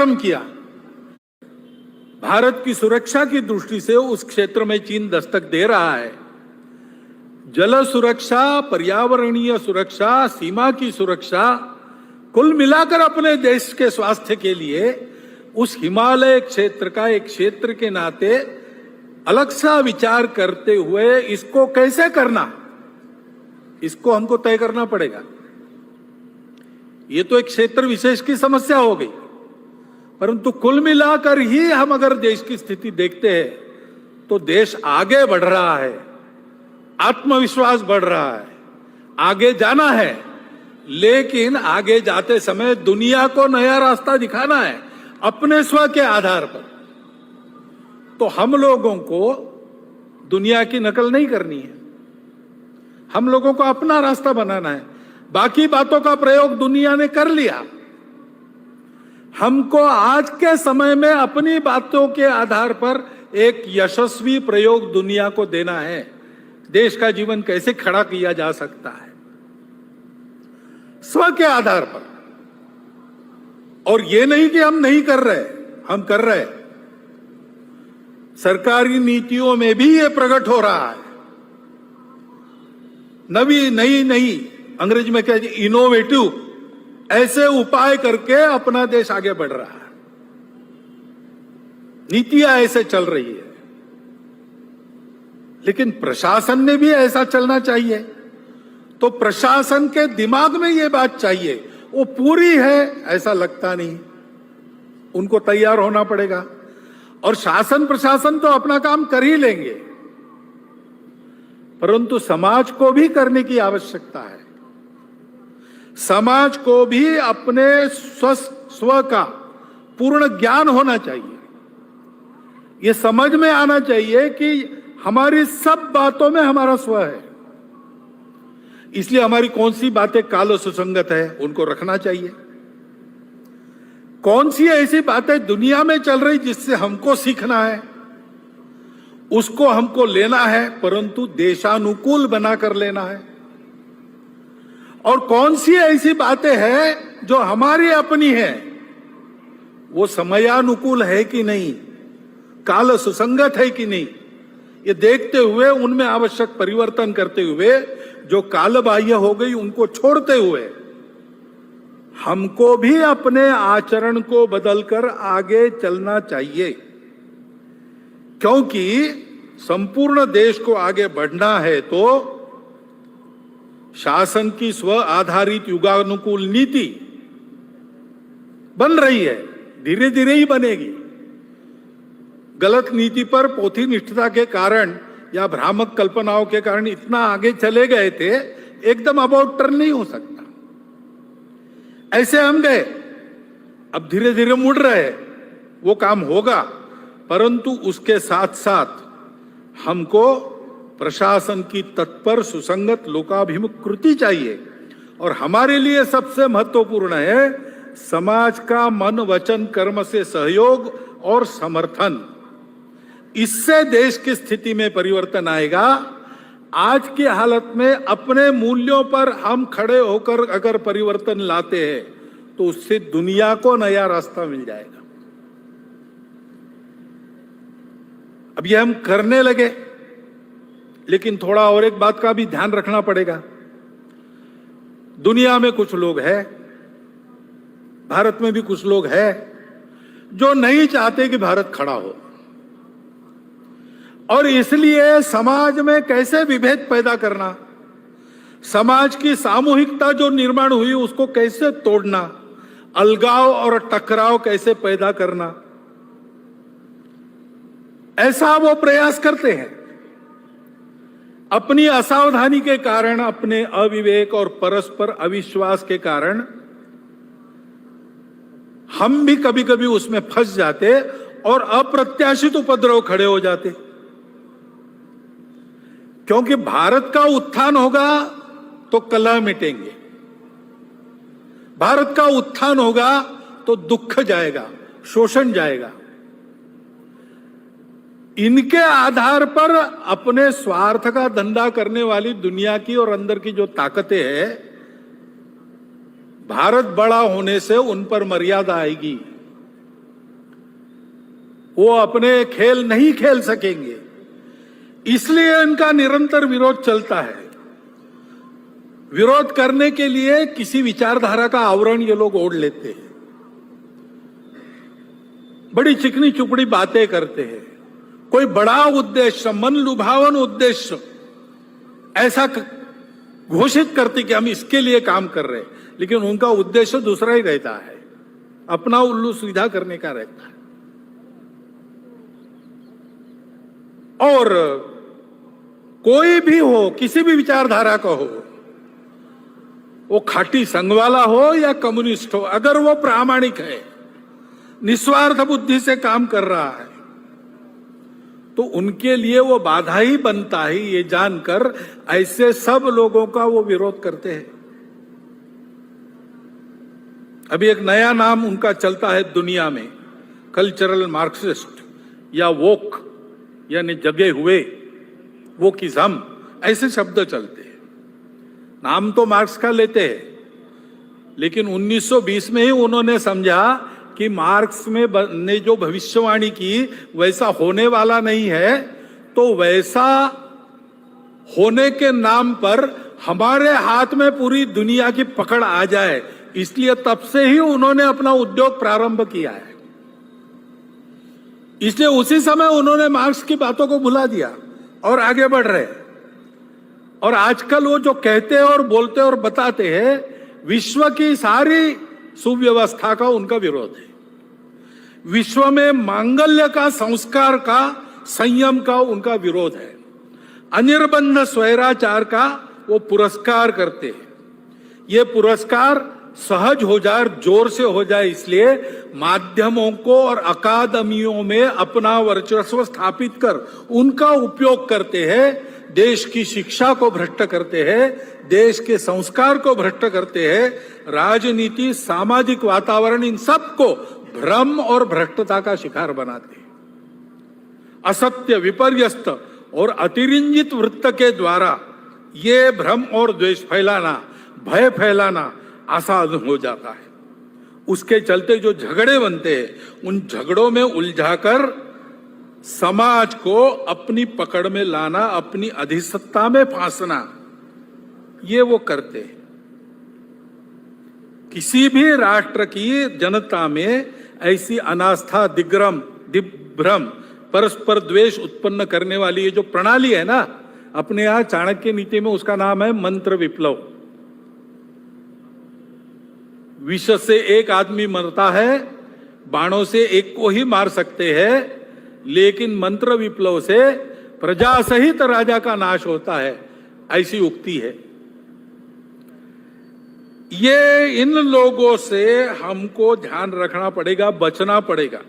पराक्रम किया। भारत की सुरक्षा की दृष्टि से उस क्षेत्र में चीन दस्तक दे रहा है। जल सुरक्षा, पर्यावरणीय सुरक्षा, सीमा की सुरक्षा, कुल मिलाकर अपने देश के स्वास्थ्य के लिए उस हिमालय क्षेत्र का एक क्षेत्र के नाते अलग सा विचार करते हुए इसको कैसे करना, इसको हमको तय करना पड़ेगा। ये तो एक क्षेत्र विशेष की समस्या हो गई, परंतु कुल मिलाकर ही हम अगर देश की स्थिति देखते हैं तो देश आगे बढ़ रहा है, आत्मविश्वास बढ़ रहा है, आगे जाना है, लेकिन आगे जाते समय दुनिया को नया रास्ता दिखाना है अपने स्व के आधार पर। तो हम लोगों को दुनिया की नकल नहीं करनी है, हम लोगों को अपना रास्ता बनाना है। बाकी बातों का प्रयोग दुनिया ने कर लिया, हमको आज के समय में अपनी बातों के आधार पर एक यशस्वी प्रयोग दुनिया को देना है। देश का जीवन कैसे खड़ा किया जा सकता है स्व के आधार पर, और ये नहीं कि हम नहीं कर रहे, हम कर रहे। सरकारी नीतियों में भी ये प्रकट हो रहा है। नई अंग्रेजी में क्या, इनोवेटिव ऐसे उपाय करके अपना देश आगे बढ़ रहा है। नीतियां ऐसे चल रही है, लेकिन प्रशासन ने भी ऐसा चलना चाहिए। तो प्रशासन के दिमाग में ये बात चाहिए, वो पूरी है ऐसा लगता नहीं, उनको तैयार होना पड़ेगा। और शासन प्रशासन तो अपना काम कर ही लेंगे, परंतु समाज को भी करने की आवश्यकता है। समाज को भी अपने स्व का पूर्ण ज्ञान होना चाहिए। ये समझ में आना चाहिए कि हमारी सब बातों में हमारा स्व है, इसलिए हमारी कौन सी बातें काल सुसंगत है उनको रखना चाहिए। कौन सी ऐसी बातें दुनिया में चल रही जिससे हमको सीखना है, उसको हमको लेना है, परंतु देशानुकूल बनाकर लेना है। और कौन सी ऐसी बातें हैं जो हमारी अपनी है, वो समयानुकूल है कि नहीं, काल सुसंगत है कि नहीं, ये देखते हुए उनमें आवश्यक परिवर्तन करते हुए, जो काल बाह्य हो गई उनको छोड़ते हुए हमको भी अपने आचरण को बदलकर आगे चलना चाहिए। क्योंकि संपूर्ण देश को आगे बढ़ना है तो शासन की स्व आधारित युगानुकूल नीति बन रही है, धीरे धीरे ही बनेगी। गलत नीति पर पोथी निष्ठता के कारण या भ्रामक कल्पनाओं के कारण इतना आगे चले गए थे, एकदम अबाउट टर्न नहीं हो सकता। ऐसे हम गए, अब धीरे धीरे मुड़ रहे, वो काम होगा, परंतु उसके साथ साथ हमको प्रशासन की तत्पर सुसंगत लोकाभिमुख कृति चाहिए। और हमारे लिए सबसे महत्वपूर्ण है समाज का मन वचन कर्म से सहयोग और समर्थन। इससे देश की स्थिति में परिवर्तन आएगा। आज की हालत में अपने मूल्यों पर हम खड़े होकर अगर परिवर्तन लाते हैं तो उससे दुनिया को नया रास्ता मिल जाएगा। अब ये हम करने लगे, लेकिन थोड़ा और एक बात का भी ध्यान रखना पड़ेगा। दुनिया में कुछ लोग हैं, भारत में भी कुछ लोग हैं जो नहीं चाहते कि भारत खड़ा हो, और इसलिए समाज में कैसे विभेद पैदा करना, समाज की सामूहिकता जो निर्माण हुई उसको कैसे तोड़ना, अलगाव और टकराव कैसे पैदा करना, ऐसा वो प्रयास करते हैं। अपनी असावधानी के कारण, अपने अविवेक और परस्पर अविश्वास के कारण हम भी कभी कभी उसमें फंस जाते और अप्रत्याशित उपद्रव खड़े हो जाते। क्योंकि भारत का उत्थान होगा तो कलह मिटेंगे, भारत का उत्थान होगा तो दुख जाएगा, शोषण जाएगा। इनके आधार पर अपने स्वार्थ का धंधा करने वाली दुनिया की और अंदर की जो ताकतें हैं, भारत बड़ा होने से उन पर मर्यादा आएगी। वो अपने खेल नहीं खेल सकेंगे, इसलिए इनका निरंतर विरोध चलता है। विरोध करने के लिए किसी विचारधारा का आवरण ये लोग ओढ़ लेते हैं, बड़ी चिकनी चुपड़ी बातें करते हैं, कोई बड़ा उद्देश्य, मन लुभावन उद्देश्य ऐसा घोषित करते कि हम इसके लिए काम कर रहे हैं, लेकिन उनका उद्देश्य दूसरा ही रहता है, अपना उल्लू सीधा करने का रहता है। और कोई भी हो, किसी भी विचारधारा का हो, वो खाटी संघ वाला हो या कम्युनिस्ट हो, अगर वो प्रामाणिक है, निस्वार्थ बुद्धि से काम कर रहा है, तो उनके लिए वो बाधा ही बनता है। ये जानकर ऐसे सब लोगों का वो विरोध करते हैं। अभी एक नया नाम उनका चलता है दुनिया में, कल्चरल मार्क्सिस्ट या वोक, यानी जगे हुए, वोकिज्म, ऐसे शब्द चलते हैं। नाम तो मार्क्स का लेते हैं, लेकिन 1920 में ही उन्होंने समझा कि मार्क्स में ने जो भविष्यवाणी की वैसा होने वाला नहीं है, तो वैसा होने के नाम पर हमारे हाथ में पूरी दुनिया की पकड़ आ जाए, इसलिए तब से ही उन्होंने अपना उद्योग प्रारंभ किया है। इसलिए उसी समय उन्होंने मार्क्स की बातों को भुला दिया और आगे बढ़ रहे। और आजकल वो जो कहते हैं और बोलते और बताते हैं, विश्व की सारी सुव्यवस्था का उनका विरोध है। विश्व में मांगल्य का, संस्कार का, संयम का उनका विरोध है। अनिर्बंध स्वैराचार का वो पुरस्कार करते हैं। ये पुरस्कार सहज हो जाए, जोर से हो जाए, इसलिए माध्यमों को और अकादमियों में अपना वर्चस्व स्थापित कर उनका उपयोग करते हैं। देश की शिक्षा को भ्रष्ट करते हैं, देश के संस्कार को भ्रष्ट करते हैं, राजनीति, सामाजिक वातावरण, इन सबको भ्रम और भ्रष्टता का शिकार बनाते हैं। असत्य, विपर्यस्त और अतिरंजित वृत्त के द्वारा ये भ्रम और द्वेष फैलाना, भय फैलाना आसान हो जाता है। उसके चलते जो झगड़े बनते हैं, उन झगड़ों में उलझाकर समाज को अपनी पकड़ में लाना, अपनी अधिसत्ता में फांसना, ये वो करते हैं। किसी भी राष्ट्र की जनता में ऐसी अनास्था, दिग्भ्रम, परस्पर द्वेष उत्पन्न करने वाली ये जो प्रणाली है ना, अपने यहां चाणक्य नीति में उसका नाम है मंत्र विप्लव। विष से एक आदमी मरता है, बाणों से एक को ही मार सकते हैं, लेकिन मंत्र विप्लव से प्रजा सहित राजा का नाश होता है, ऐसी उक्ति है। ये इन लोगों से हमको ध्यान रखना पड़ेगा, बचना पड़ेगा।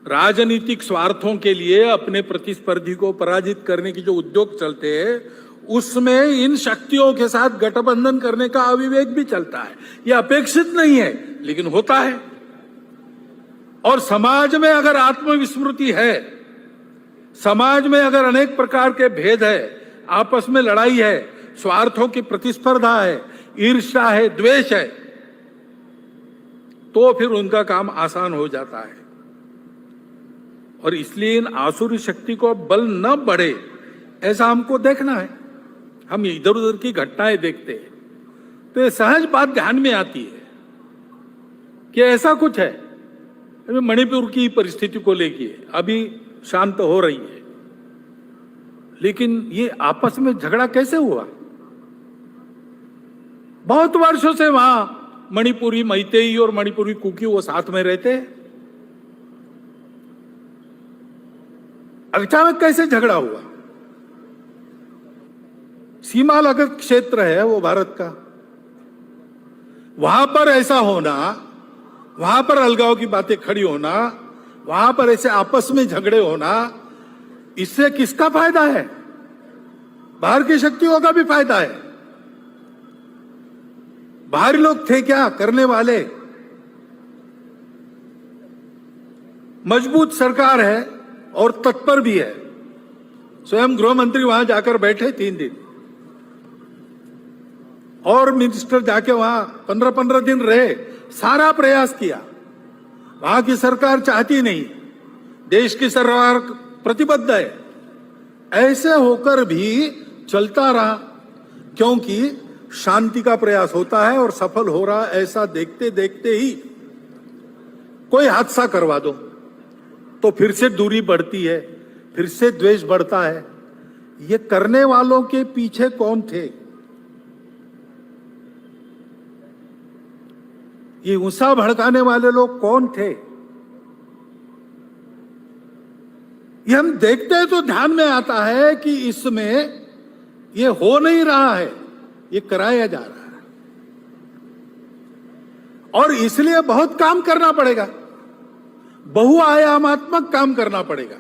राजनीतिक स्वार्थों के लिए अपने प्रतिस्पर्धी को पराजित करने की जो उद्योग चलते हैं, उसमें इन शक्तियों के साथ गठबंधन करने का अविवेक भी चलता है। यह अपेक्षित नहीं है, लेकिन होता है। और समाज में अगर आत्मविस्मृति है, समाज में अगर अनेक प्रकार के भेद है, आपस में लड़ाई है, स्वार्थों की प्रतिस्पर्धा है, ईर्ष्या है, द्वेष है, तो फिर उनका काम आसान हो जाता है। और इसलिए इन आसुरी शक्ति को बल न बढ़े, ऐसा हमको देखना है। हम इधर उधर की घटनाएं देखते हैं तो ये सहज बात ध्यान में आती है कि ऐसा कुछ है। अभी मणिपुर की परिस्थिति को लेके अभी शांत हो रही है, लेकिन ये आपस में झगड़ा कैसे हुआ? बहुत वर्षों से वहां मणिपुरी मैतेई और मणिपुरी कुकी वो साथ में रहते हैं, अचानक कैसे झगड़ा हुआ? सीमा लगत क्षेत्र है वो भारत का, वहां पर ऐसा होना, वहां पर अलगाव की बातें खड़ी होना, वहां पर ऐसे आपस में झगड़े होना, इससे किसका फायदा है? बाहर की शक्तियों का भी फायदा है। बाहरी लोग थे क्या करने वाले? मजबूत सरकार है और तत्पर भी है। स्वयं गृह मंत्री वहां जाकर बैठे 3 दिन, और मिनिस्टर जाके वहां 15-15 दिन रहे, सारा प्रयास किया। वहां की सरकार चाहती नहीं देश की सरकार प्रतिबद्ध है, ऐसे होकर भी चलता रहा, क्योंकि शांति का प्रयास होता है और सफल हो रहा ऐसा देखते देखते ही कोई हादसा करवा दो तो फिर से दूरी बढ़ती है, फिर से द्वेष बढ़ता है। ये करने वालों के पीछे कौन थे? ये गुस्सा भड़काने वाले लोग कौन थे? ये हम देखते हैं तो ध्यान में आता है कि इसमें ये हो नहीं रहा है, ये कराया जा रहा है, और इसलिए बहुत काम करना पड़ेगा, बहुआयामात्मक काम करना पड़ेगा।